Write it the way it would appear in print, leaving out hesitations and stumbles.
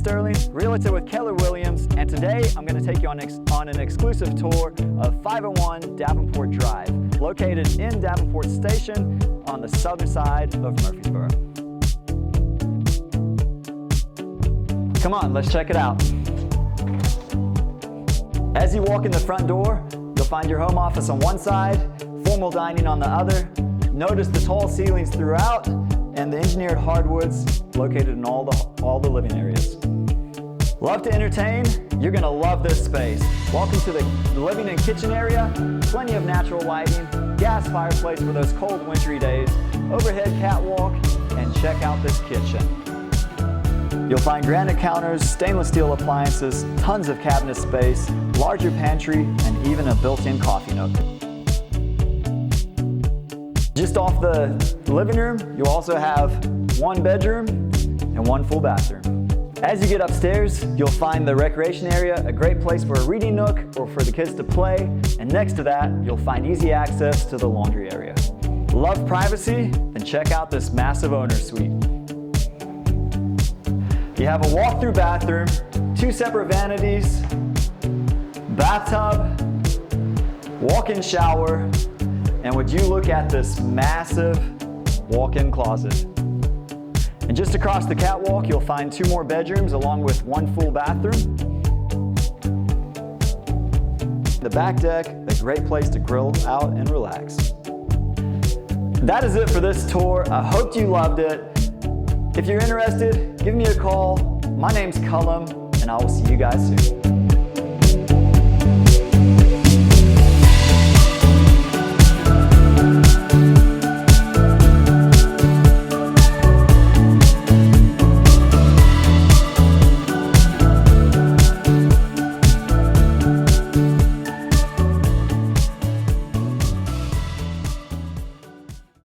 Stirling, realtor with Keller Williams, and today I'm going to take you on an exclusive tour of 501 Davenport Drive, located in Davenport Station on the southern side of Murfreesboro. Come on, let's check it out. As you walk in the front door, you'll find your home office on one side, formal dining on the other. Notice the tall ceilings throughout and the engineered hardwoods located in all the living areas. Love to entertain? You're gonna love this space. Welcome to the living and kitchen area. Plenty of natural lighting, gas fireplace for those cold wintry days, overhead catwalk, and check out this kitchen. You'll find granite counters, stainless steel appliances, tons of cabinet space, larger pantry, and even a built-in coffee nook. Just off the living room, you'll also have one bedroom and one full bathroom. As you get upstairs, you'll find the recreation area, a great place for a reading nook or for the kids to play, and next to that, you'll find easy access to the laundry area. Love privacy? Then check out this massive owner suite. You have a walk-through bathroom, two separate vanities, bathtub, walk-in shower, and would you look at this massive walk-in closet. And just across the catwalk, you'll find two more bedrooms along with one full bathroom. The back deck, a great place to grill out and relax. That is it for this tour. I hope you loved it. If you're interested, give me a call. My name's Cullum, and I will see you guys soon.